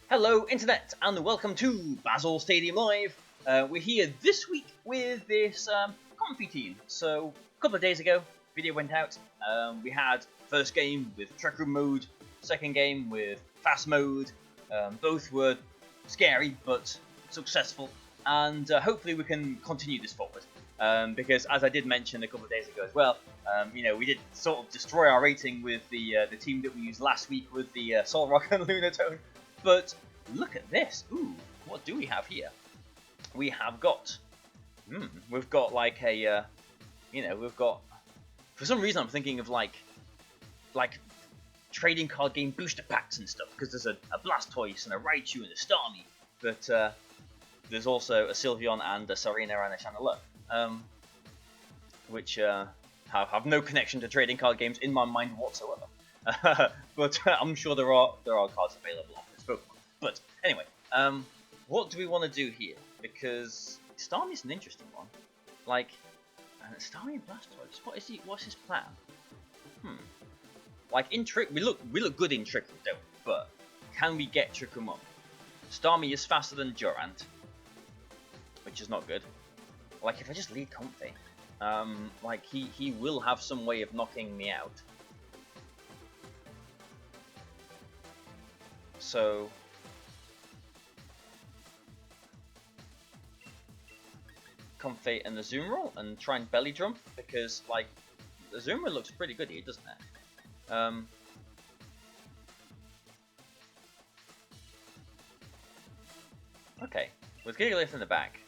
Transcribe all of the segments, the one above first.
Hello Internet and welcome to Bazzle Stadium Live. We're here this week with this comfy team. So a couple of days ago, video went out. We had first game with Trek Room mode, second game with fast mode. Both were scary but successful, and hopefully we can continue this forward. Because as I did mention a couple of days ago as well, we did sort of destroy our rating with the team that we used last week with the Solrock and Lunatone. But look at this. Ooh, what do we have here? We have got, we've got like a, we've got, for some reason I'm thinking of like trading card game booster packs and stuff, because there's a Blastoise and a Raichu and a Starmie, but there's also a Sylveon and a Serena and a Chandelure, which have no connection to trading card games in my mind whatsoever. But I'm sure there are cards available on this Pokemon. But anyway, what do we want to do here? Because Starmie's an interesting one. Like, Starmie and Blastoise. What's his plan? Like in Trick, we look good in Trick Room, don't we? But can we get Trick Room up? Starmie is faster than Durant, which is not good. Like if I just lead Comfy, like he will have some way of knocking me out. So Comfy and the Azumarill and try and belly drum, because like the Azumarill looks pretty good here, doesn't it? Okay, with Gigalith in the back,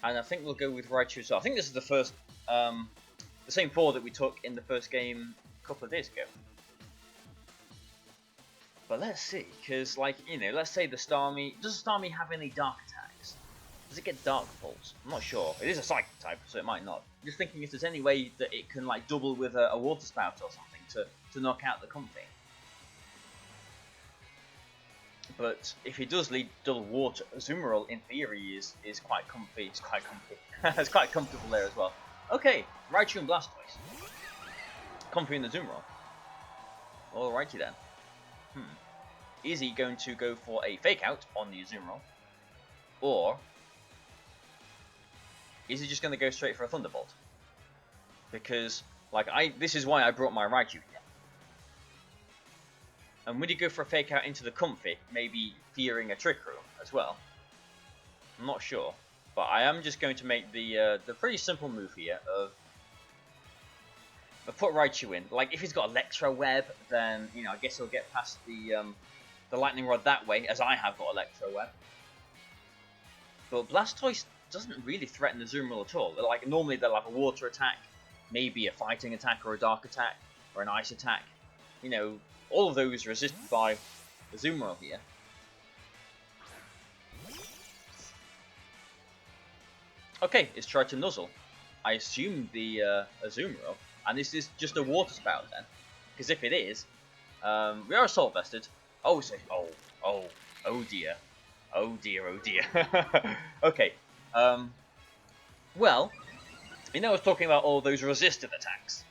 and I think we'll go with Raichu. So I think this is the first, the same 4 that we took in the first game a couple of days ago. But let's see, because like, let's say the Starmie, does Starmie have any dark attacks? Does it get Dark Pulse? I'm not sure. It is a Psychic type, so it might not. I'm just thinking if there's any way that it can like double with a Water Spout or something to knock out the Comfy. But if he does lead double water, Azumarill in theory is quite comfy. It's quite comfy. It's quite comfortable there as well. Okay, Raichu and Blastoise. Comfy and Azumarill. Alrighty then. Is he going to go for a Fake Out on the Azumarill, or is he just going to go straight for a Thunderbolt? Because like this is why I brought my Raichu here. And would he go for a Fake Out into the Comfy, maybe fearing a Trick Room as well? I'm not sure, but I am just going to make the pretty simple move here of put Raichu in. Like if he's got Electro Web, then I guess he'll get past the Lightning Rod that way, as I have got Electro Web. But Blastoise doesn't really threaten the Azumarill at all. Like normally they'll have a Water attack, maybe a Fighting attack or a Dark attack or an Ice attack. All of those are resisted by the Azumarill here. Okay, it's tried to Nuzzle. I assume the Azumarill, and this is just a Water Spout then, because if it is, we are Assault Vested. Oh, so oh dear, oh dear. Okay, well, I was talking about all those resisted attacks.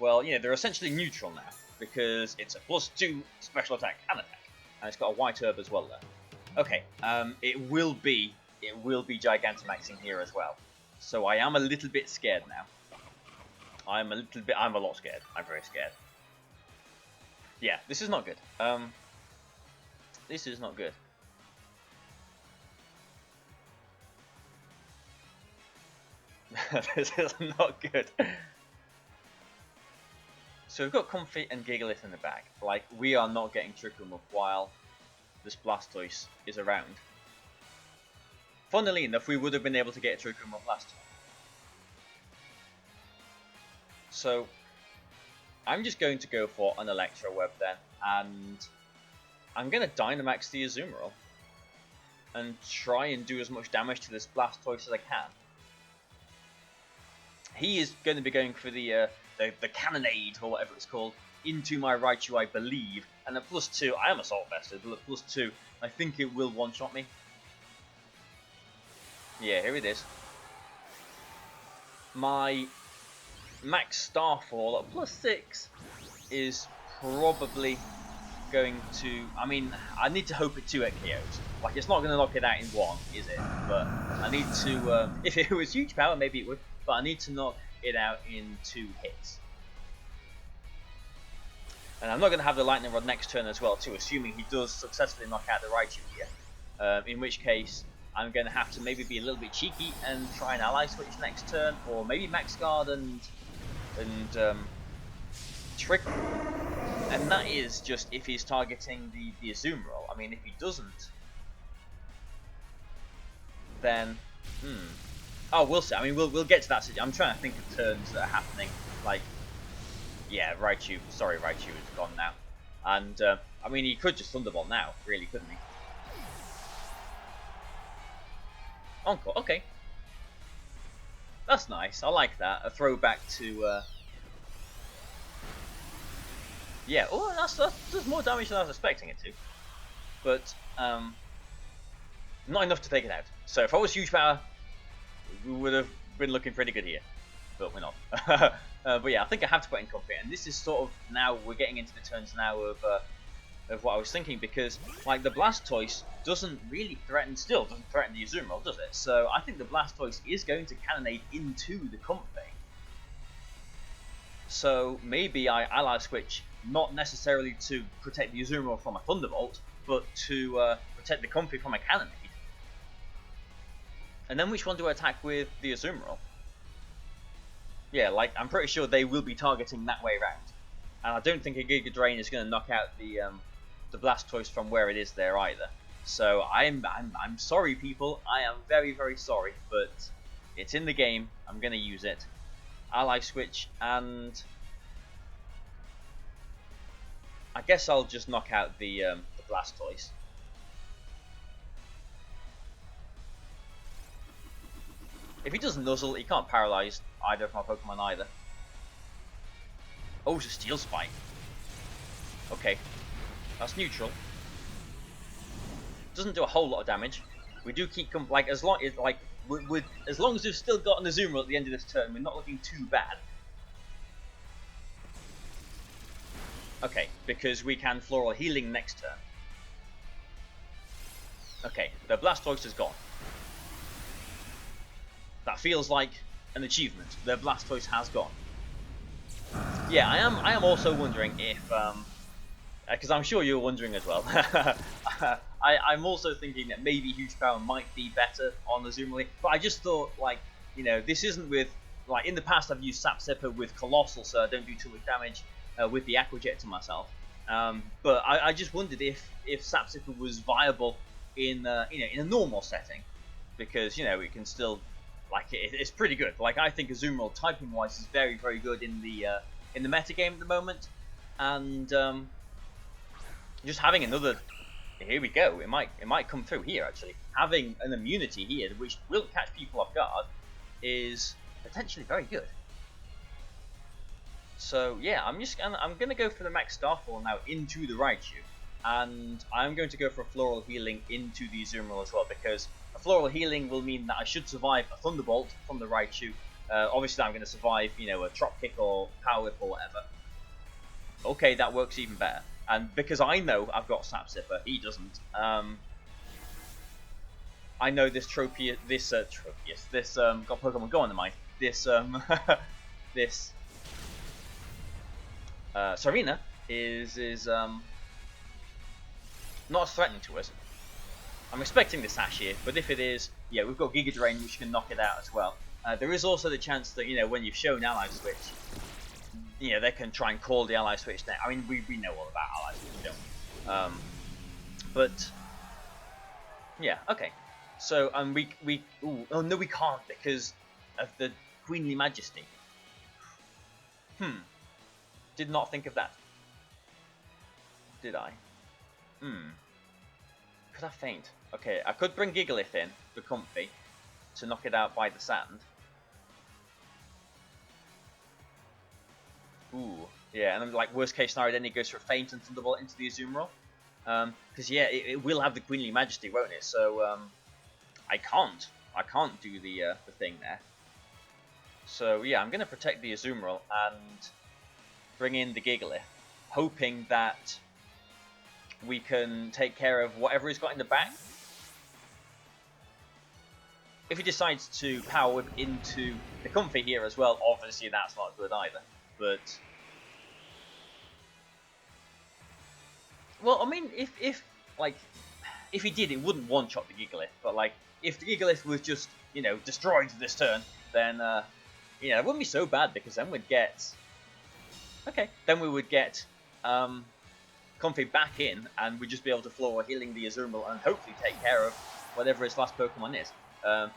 Well, they're essentially neutral now, because it's a +2 special attack and attack, and it's got a white herb as well there. Okay, it will be Gigantamaxing here as well, so I am a little bit scared now. I'm a lot scared. I'm very scared. Yeah, this is not good. This is not good. This is not good. So we've got Comfy and Gigalith in the back. Like, we are not getting Trick Room up while this Blastoise is around. Funnily enough, we would have been able to get Trick Room up last time. So I'm just going to go for an Electro Web then, and I'm going to Dynamax the Azumarill and try and do as much damage to this Blastoise as I can. He is going to be going for the Cannonade, or whatever it's called, into my Raichu, I believe, and at +2, I am Assault Vested, but at +2, I think it will one-shot me. Yeah, here it is. My max Starfall at +6 is probably going to... I mean, I need to hope it 2 KOs. Like, it's not going to knock it out in 1, is it? But I need to... if it was huge power, maybe it would. But I need to knock it out in 2 hits. And I'm not going to have the Lightning Rod next turn as well, too, assuming he does successfully knock out the Raichu here. In which case, I'm going to have to maybe be a little bit cheeky and try an Ally Switch next turn, or maybe Max Guard and Trick. And that is just if he's targeting the Azumarill. I mean, if he doesn't, then oh, we'll see. I mean, we'll get to that. I'm trying to think of turns that are happening. Like, yeah, Raichu. Sorry, Raichu is gone now. And I mean, he could just Thunderbolt now, really, couldn't he? Encore. Okay, that's nice. I like that. A throwback to. Yeah. Oh, that's more damage than I was expecting it to. But not enough to take it out. So if I was huge power, we would have been looking pretty good here. But we're not. But yeah, I think I have to put in Comfy, and this is sort of now we're getting into the turns now of what I was thinking, because like the Blastoise doesn't really threaten the Azumarill, does it? So I think the Blastoise is going to cannonade into the Comfy. So maybe I Ally Switch not necessarily to protect the Azumarill from a Thunderbolt, but to protect the Comfy from a Cannonade. And then which one do I attack with the Azumarill? Yeah, like, I'm pretty sure they will be targeting that way around. And I don't think a Giga Drain is going to knock out the Blastoise from where it is there either. So I'm sorry, people. I am very, very sorry, but it's in the game. I'm going to use it. Ally Switch, and I guess I'll just knock out the Blastoise. If he doesn't Nuzzle, he can't paralyze either of my Pokemon either. Oh, it's a Steel Spike. Okay, that's neutral. Doesn't do a whole lot of damage. We do keep as long as as long as we've still got an Azumarill at the end of this turn, we're not looking too bad. Okay, because we can Floral Healing next turn. Okay, the Blastoise is gone. That feels like an achievement. The Blastoise has gone. Yeah, I am also wondering if, because I'm sure you're wondering as well. I'm also thinking that maybe Huge Power might be better on the Azumarill, but I just thought, like, you know, this isn't with, like, in the past I've used Sap Sipper with Colossal, so I don't do too much damage with the Aqua Jet to myself. But I just wondered if Sap Sipper was viable in, you know, in a normal setting, because, you know, it can still, like, it's pretty good. Like, I think Azumarill typing wise is very, very good in the meta game at the moment, and just having another, here we go, it might come through here actually. Having an immunity here which will catch people off guard is potentially very good. So yeah, I'm gonna go for the Max Starfall now into the Raichu, and I'm going to go for a Floral Healing into the Azumarill as well, because a Floral Healing will mean that I should survive a Thunderbolt from the Raichu. Obviously I'm going to survive, you know, a Drop Kick or Power Whip or whatever. Okay, that works even better. And because I know I've got Sap Sipper, he doesn't. I know this got Pokemon Go on the mind. This this Serena is not as threatening to us. I'm expecting the Sash here, but if it is, yeah, we've got Giga Drain, which can knock it out as well. There is also the chance that, you know, when you've shown Ally Switch, you know, they can try and call the Ally Switch now. I mean, we know all about Ally Switch, don't we? But yeah, okay. So oh no, we can't because of the Queenly Majesty. Did not think of that. Did I? Could I feint? Okay, I could bring Gigalith in for Comfy to knock it out by the sand. Ooh, yeah, and then, like, worst case scenario, then he goes for a feint and Thunderbolt into the Azumarill. Because yeah, it will have the Queenly Majesty, won't it? So I can't do the thing there. So yeah, I'm gonna protect the Azumarill and bring in the Gigalith, hoping that we can take care of whatever he's got in the back. If he decides to power whip into the Comfy here as well, obviously that's not good either. But well, I mean, if he did, it wouldn't one-shot the Gigalith. But like, if the Gigalith was just, you know, destroyed this turn, then you know, it wouldn't be so bad, because then we'd get then we would get Comfy back in, and we'd just be able to floor healing the Azumarill and hopefully take care of whatever his last Pokemon is.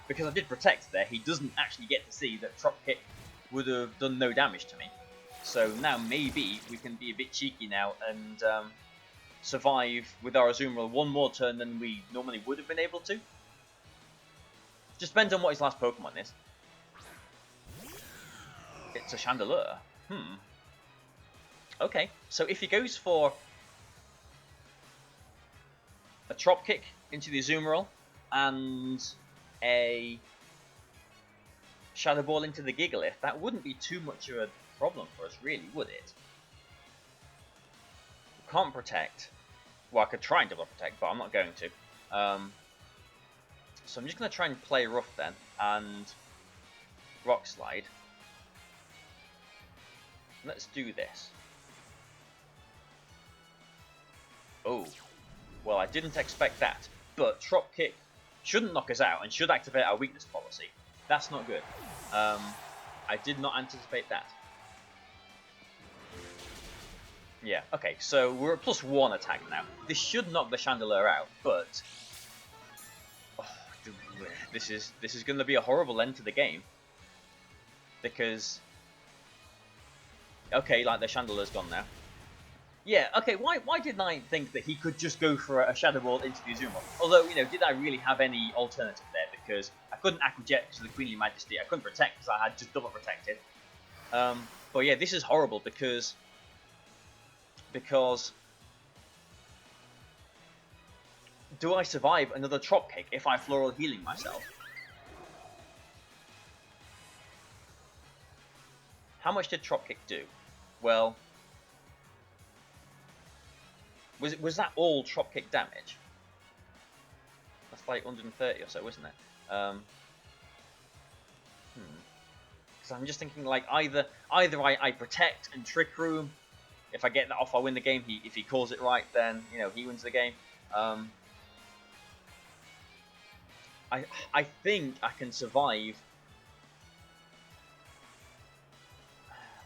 Because I did protect there, he doesn't actually get to see that Drop Kick would have done no damage to me. So now maybe we can be a bit cheeky now and survive with our Azumarill one more turn than we normally would have been able to. Just depends on what his last Pokemon is. It's a Chandelure. Okay, so if he goes for a Drop Kick into the Azumarill and a Shadow Ball into the Gigalith, that wouldn't be too much of a problem for us, really, would it? Can't protect. Well, I could try and double protect, but I'm not going to. So I'm just going to try and play rough then, and Rock Slide. Let's do this. Oh, well, I didn't expect that, but Drop Kick shouldn't knock us out and should activate our weakness policy. That's not good. I did not anticipate that. Yeah, okay, so we're at +1 attack now. This should knock the Chandelure out, but this is going to be a horrible end to the game, because okay, like the Chandelure's gone now. Yeah, okay, why didn't I think that he could just go for a Shadow Ball into the Azumarill? Although, you know, did I really have any alternative there? Because I couldn't Aqua Jet because of the Queenly Majesty, I couldn't protect because I had just double protected. But yeah, this is horrible because do I survive another Drop Kick if I Floral Healing myself? How much did Drop Kick do? Well, was that all Drop Kick damage? That's like 130 or so, isn't it? Because I'm just thinking, like, either I protect and Trick Room. If I get that off, I win the game. If he calls it right, then, you know, he wins the game. I think I can survive.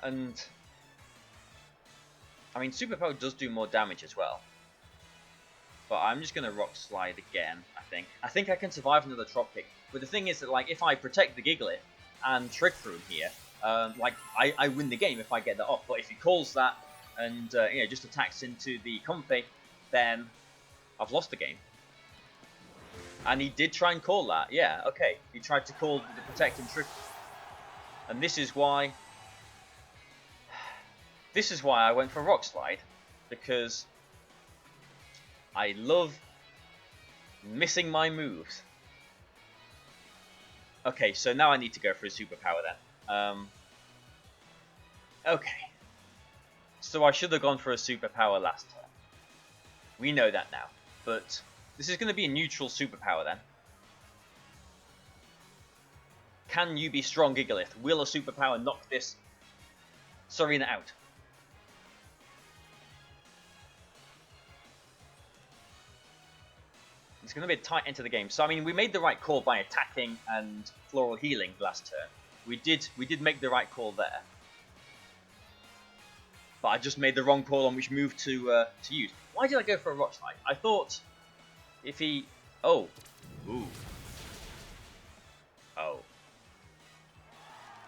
And I mean, Superpower does do more damage as well. But I'm just going to Rock Slide again, I think. I think I can survive another Drop Kick. But the thing is that, like, if I protect the Gigalith and Trick Room here, like, I win the game if I get that off. But if he calls that and, you know, just attacks into the Comfy, then I've lost the game. And he did try and call that. Yeah, okay. He tried to call the Protect and Trick. And this is why I went for Rock Slide, because I love missing my moves. Okay, so now I need to go for a Superpower then. Okay. So I should have gone for a Superpower last turn. We know that now. But this is going to be a neutral Superpower then. Can you be strong, Gigalith? Will a Superpower knock this Serena out? It's going to be a tight end to the game. So, I mean, we made the right call by attacking and Floral Healing last turn. We did make the right call there. But I just made the wrong call on which move to use. Why did I go for a Rock Slide? I thought if he... Oh. Ooh. Oh.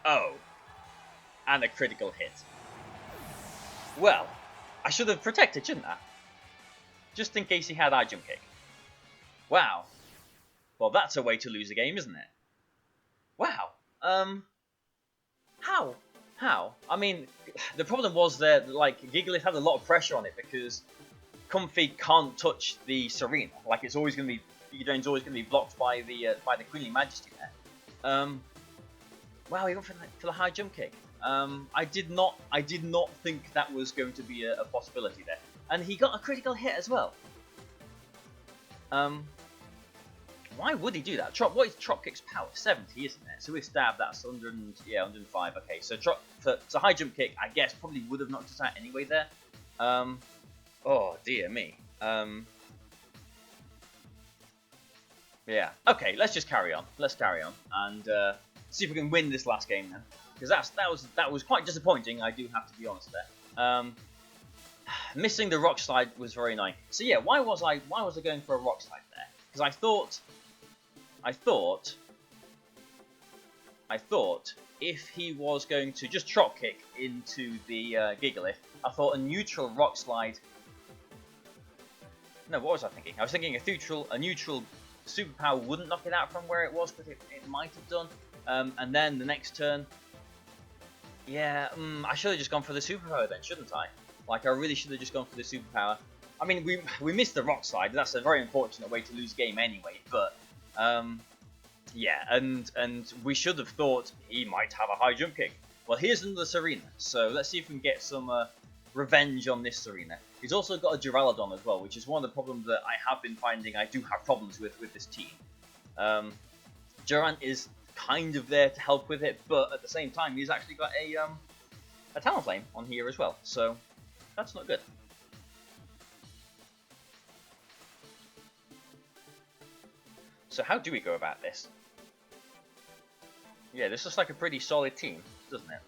Oh. And a critical hit. Well, I should have protected, shouldn't I? Just in case he had Eye Jump Kick. Wow. Well, that's a way to lose a game, isn't it? Wow. How? How? I mean, the problem was that, like, Gigalith had a lot of pressure on it because Comfy can't touch the Serena. Like, it's always going to be... Giga Drain's always going to be blocked by the Queenly Majesty there. Wow, he went for the high jump kick. I did not think that was going to be a possibility there. and he got a critical hit as well. Why would he do that? What is Chop Kick's power? 70, isn't it? So with stab, that's 100, yeah, 105. Okay, so so high jump kick, I guess, probably would have knocked us out anyway there. Oh dear me. Yeah. Okay, let's just carry on. Let's carry on and see if we can win this last game then, because that was quite disappointing. I do have to be honest there. Missing the rock slide was very annoying. So yeah, why was I going for a rock slide there? Because I thought if he was going to just chop kick into the Gigalith, I thought a neutral rock slide. No, what was I thinking? I was thinking a neutral superpower wouldn't knock it out from where it was, but it might have done. And then the next turn, yeah, I should have just gone for the superpower then, shouldn't I? Like, I really should have just gone for the superpower. I mean, we missed the rock slide. That's a very unfortunate way to lose game anyway. But yeah, and we should have thought he might have a high jump kick. Well, here's another Serena. So let's see if we can get some revenge on this Serena. He's also got a Duraludon as well, which is one of the problems that I have been finding I do have problems with this team. Durant is kind of there to help with it, but at the same time, he's actually got a Talonflame on here as well. So that's not good. So how do we go about this? Yeah, this looks like a pretty solid team, doesn't it?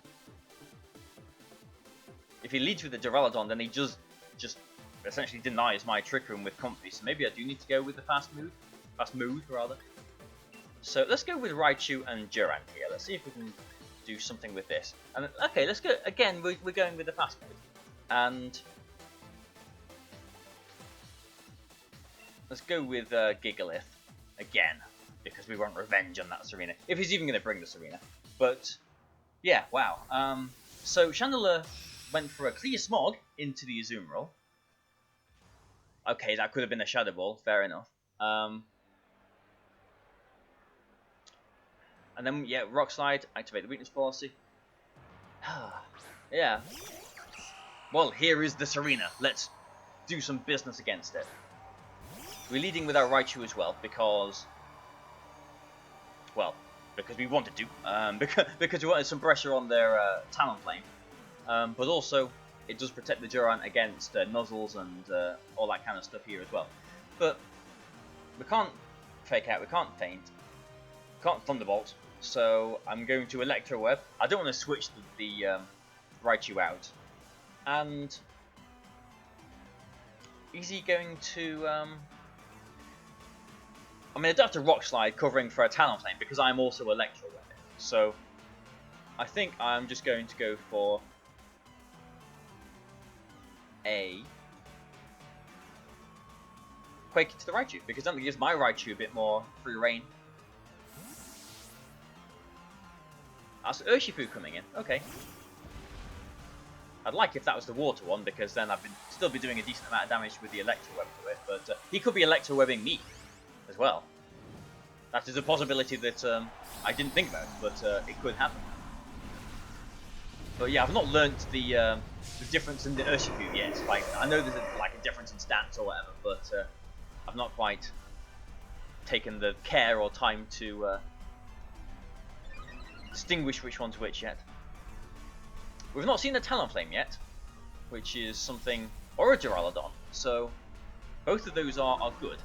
If he leads with the Duraludon, then he just essentially denies my Trick Room with Comfy. So maybe I do need to go with the fast mood rather. So let's go with Raichu and Durant here. Let's see if we can do something with this. And okay, let's go again. We're going with the fast mode, and let's go with Gigalith again, because we want revenge on that Serena, if he's even going to bring the Serena. But yeah, wow. So Chandler went for a Clear Smog into the Azumarill. Okay, that could have been a Shadow Ball, fair enough. And then, yeah, Rock Slide, activate the weakness policy. Yeah. Well, here is the Serena. Let's do some business against it. We're leading with our Raichu as well, because we wanted to. Because we wanted some pressure on their Talonflame. But also, it does protect the Durant against Nuzzles and all that kind of stuff here as well. But we can't Fake Out, we can't Feint, we can't Thunderbolt, so I'm going to Electro Web. I don't want to switch the Raichu out. And is he going to... I mean, I do have to Rock Slide covering for a Talonflame because I'm also Electro Webbing. So I think I'm just going to go for a Quake to the Raichu, because that gives my Raichu a bit more free reign. That's Urshifu coming in. Okay. I'd like if that was the water one, because then I'd still be doing a decent amount of damage with the Electro Web to it. But he could be Electro Webbing me as well. That is a possibility that I didn't think about, but it could happen. But yeah, I've not learnt the difference in the Urshifu yet. Like, I know there's a difference in stats or whatever, but I've not quite taken the care or time to distinguish which one's which yet. We've not seen a Talonflame yet, which is something, or a Duraludon, so both of those are good.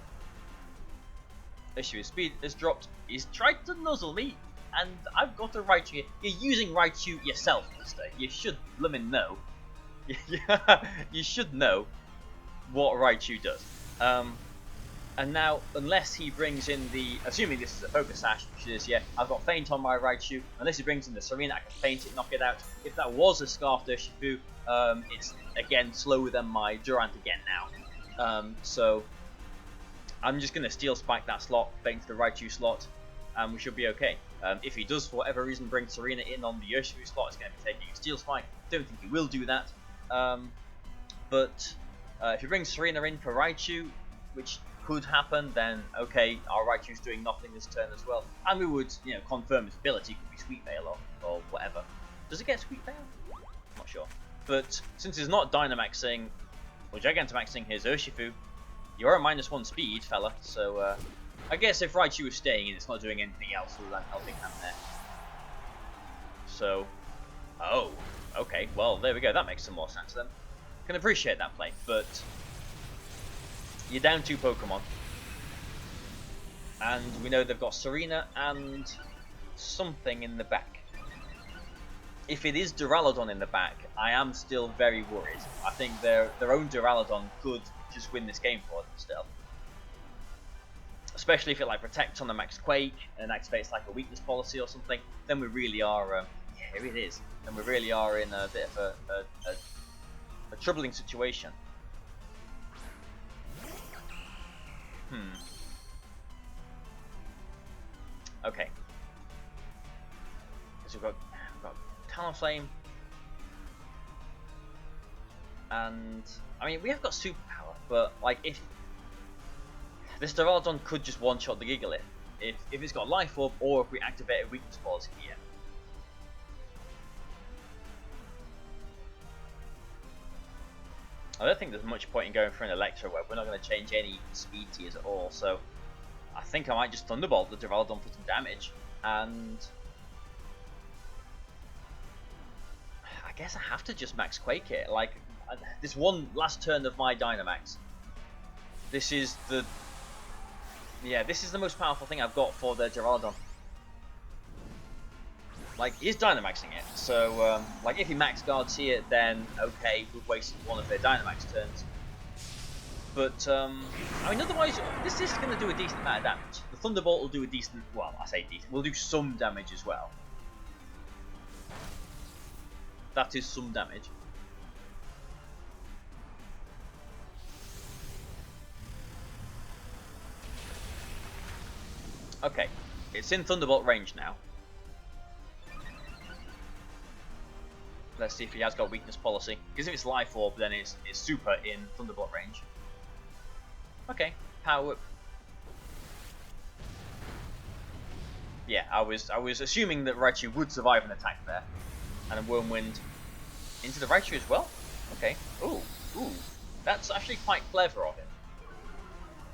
Issue, his speed has dropped. He's tried to nuzzle me, and I've got a Raichu here. You're using Raichu yourself, mister. You should bloomin' know. You should know what Raichu does. And now, unless he brings in the... Assuming this is a Focus Sash, which is, yeah, I've got Feint on my Raichu. Unless he brings in the Serena, I can Feint it, knock it out. If that was a Scarfed Urshifu, it's, again, slower than my Durant again now. So, I'm just going to Steel Spike that slot, Feint to the Raichu slot, and we should be okay. If he does, for whatever reason, bring Serena in on the Urshifu slot, it's going to be taking a Steel Spike. Don't think he will do that. But if he brings Serena in for Raichu, which could happen, then okay, our Raichu's doing nothing this turn as well. And we would, confirm his ability. Could be Sweet Veil or whatever. Does it get Sweet Veil? I'm not sure. But since he's not Dynamaxing, Well, Gigantamaxing his Urshifu. You're a -1 speed, fella, so I guess if Raichu was staying in, it's not doing anything else other than helping him there. So, oh, okay, well, there we go, that makes some more sense then. Can appreciate that play, but you're down 2 Pokemon. And we know they've got Serena and something in the back. If it is Duraludon in the back, I am still very worried. I think their own Duraludon could just win this game for them still. Especially if it like protects on the Max Quake and activates like a weakness policy or something, then we really are, here it is, then we really are in a bit of a troubling situation. Okay. Because we've got Talonflame, and I mean we have got superpower, but like if this Duraludon could just one-shot the Gigalith, if it's got Life Orb, or if we activate a weakness policy here. I don't think there's much point in going for an Electro Web. We're not going to change any speed tiers at all, so I think I might just Thunderbolt the Duraludon for some damage, and I guess I have to just Max Quake it. Like, this one last turn of my Dynamax, this is the most powerful thing I've got for the Duraludon. Like, he's Dynamaxing it, so like if he Max Guards here, then okay, we've wasted one of their Dynamax turns. But I mean, otherwise, this is going to do a decent amount of damage. The Thunderbolt will do a decent, well, I say decent, will do some damage as well. That is some damage. Okay, it's in Thunderbolt range now. Let's see if he has got weakness policy. Because if it's Life Orb, then it's super in Thunderbolt range. Okay, Power Whip. Yeah, I was assuming that Raichu would survive an attack there, and a Whirlwind into the Raichu as well. Okay. Ooh, that's actually quite clever of him.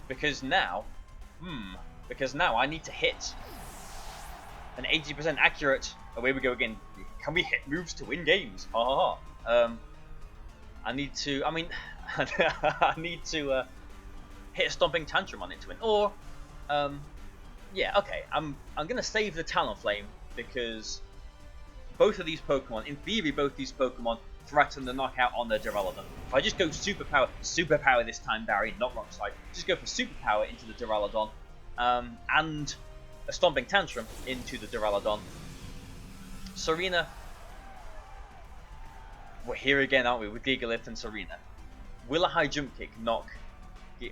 Because now, I need to hit an 80% accurate. Away we go again. Can we hit moves to win games? I need to. I mean, I need to hit a Stomping Tantrum on it to win. Or, yeah, okay. I'm gonna save the Talonflame because both of these Pokemon, in theory, both these Pokemon threaten the knockout on the Duraludon. If I just go superpower this time, Barry, not wrong side. Just go for superpower into the Duraludon, and a Stomping Tantrum into the Duraludon. Serena, we're here again, aren't we, with Gigalith and Serena. Will a high jump kick knock?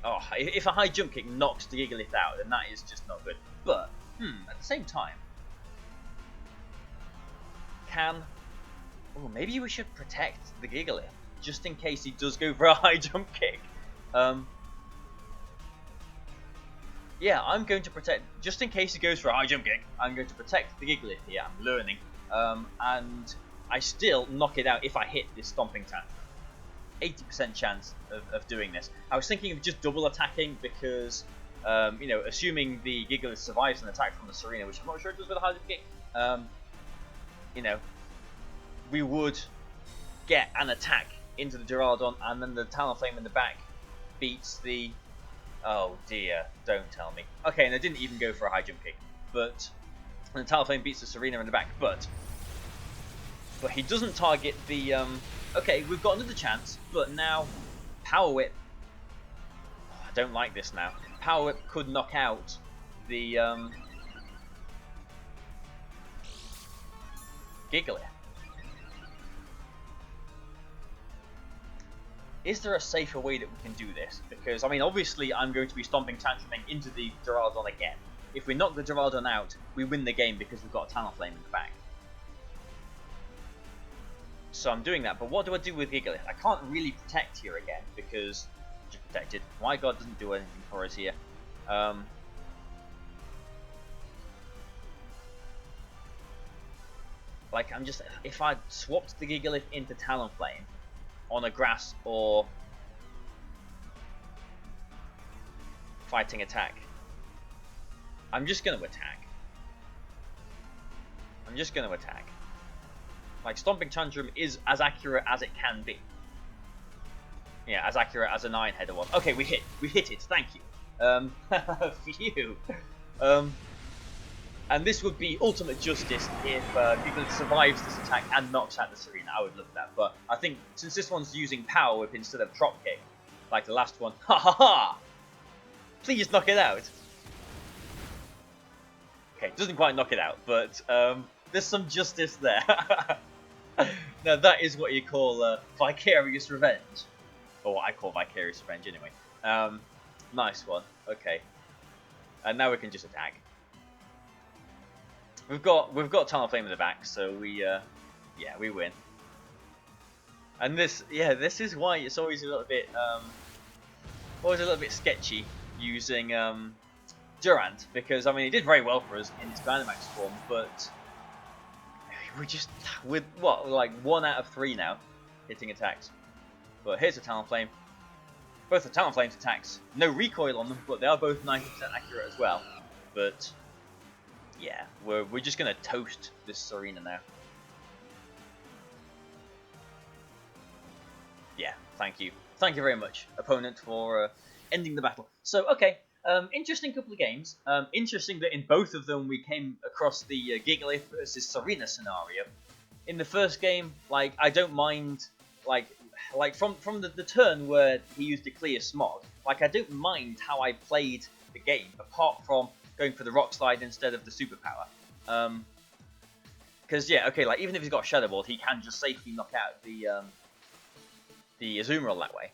Oh, if a high jump kick knocks the Gigalith out, then that is just not good. But at the same time, maybe we should protect the Gigalith just in case he does go for a high jump kick. Yeah, I'm going to protect, just in case he goes for a high jump kick, I'm going to protect the Gigalith here. I'm learning. And I still knock it out if I hit this Stomping Tantrum. 80% chance of doing this. I was thinking of just double attacking because, you know, assuming the Gigalith survives an attack from the Serena, which I'm not sure it does with a high jump kick, you know, we would get an attack into the Duraludon, and then the Talonflame in the back beats the... Oh dear, don't tell me. Okay, and I didn't even go for a high jump kick, but... And the Talonflame beats the Serena in the back, but he doesn't target the... Okay, we've got another chance, but now Power Whip... Oh, I don't like this now. Power Whip could knock out the Gigalith. Is there a safer way that we can do this? Because, I mean, obviously I'm going to be Stomping Tantruming into the Duraludon again. If we knock the Duraludon out, we win the game because we've got a Talonflame in the back. So I'm doing that, but what do I do with Gigalith? I can't really protect here again because just protected. My God doesn't do anything for us here. Like, I'm just... If I swapped the Gigalith into Talonflame on a grass or fighting attack. I'm just going to attack. I'm just going to attack. Like, Stomping Tantrum is as accurate as it can be. Yeah, as accurate as a 9-header was. Okay, we hit. We hit it. Thank you. Phew. And this would be ultimate justice if Gigalith survives this attack and knocks out the Serena. I would love that. But I think since this one's using Power Whip instead of Drop Kick, like the last one, ha ha ha! Please knock it out. Okay, doesn't quite knock it out, but there's some justice there. Now that is what you call vicarious revenge, or what I call vicarious revenge anyway. Nice one. Okay, and now we can just attack. We've got Talonflame in the back, so we win. And this is why it's always a little bit sketchy using Durant, because I mean he did very well for us in his Dynamax form, but we're just with what, like 1 out of 3 now hitting attacks. But here's a Talonflame. Both the Talonflame's attacks, no recoil on them, but they are both 90% accurate as well. But yeah, we're just gonna toast this Serena now. Yeah, thank you very much, opponent, for ending the battle. So okay, interesting couple of games. Interesting that in both of them we came across the Gigalith versus Serena scenario. In the first game, like I don't mind, like from the turn where he used to clear Smog, like I don't mind how I played the game, apart from going for the Rock Slide instead of the Superpower. Because yeah, okay, like even if he's got Shadow Ball, he can just safely knock out the Azumarill that way.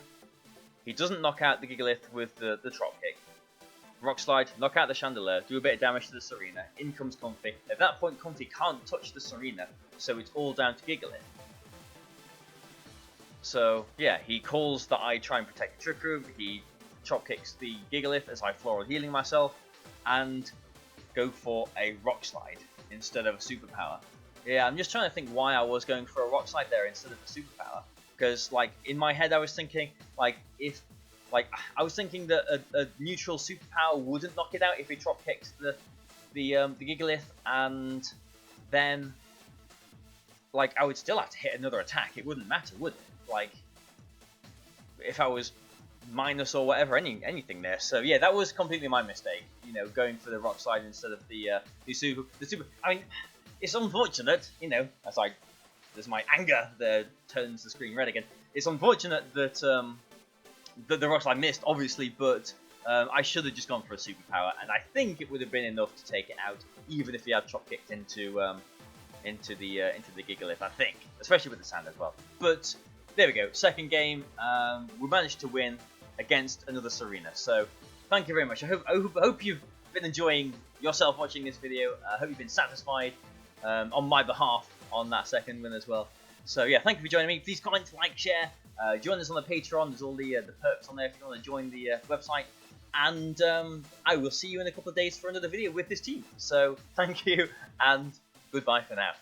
He doesn't knock out the Gigalith with the Drop Kick. Rock Slide, knock out the Chandelier, do a bit of damage to the Serena. In comes Comfy. At that point, Comfy can't touch the Serena, so it's all down to Gigalith. So yeah, he calls that I try and protect the Trick Room. He Chop Kicks the Gigalith as I Floral Healing myself, and go for a Rock Slide instead of a Superpower. Yeah, I'm just trying to think why I was going for a Rock Slide there instead of a Superpower. Because like in my head I was thinking like I was thinking that a neutral Superpower wouldn't knock it out if he Drop Kicks the Gigalith, and then like I would still have to hit another attack. It wouldn't matter, would it? Like if I was minus or whatever, anything there. So yeah, that was completely my mistake. You know, going for the Rock Slide instead of the super. I mean, it's unfortunate. You know, as my anger there turns the screen red again. It's unfortunate that the Rock Slide missed, obviously, but I should have just gone for a Superpower, and I think it would have been enough to take it out, even if he had Chop Kicked into the Gigalith. I think, especially with the sand as well. But there we go. Second game, we managed to win against another Serena. So thank you very much. I hope you've been enjoying yourself watching this video. I hope you've been satisfied on my behalf on that second win as well. So yeah, thank you for joining me. Please comment, like, share. Join us on the Patreon. There's all the perks on there if you want to join the website. And I will see you in a couple of days for another video with this team. So thank you and goodbye for now.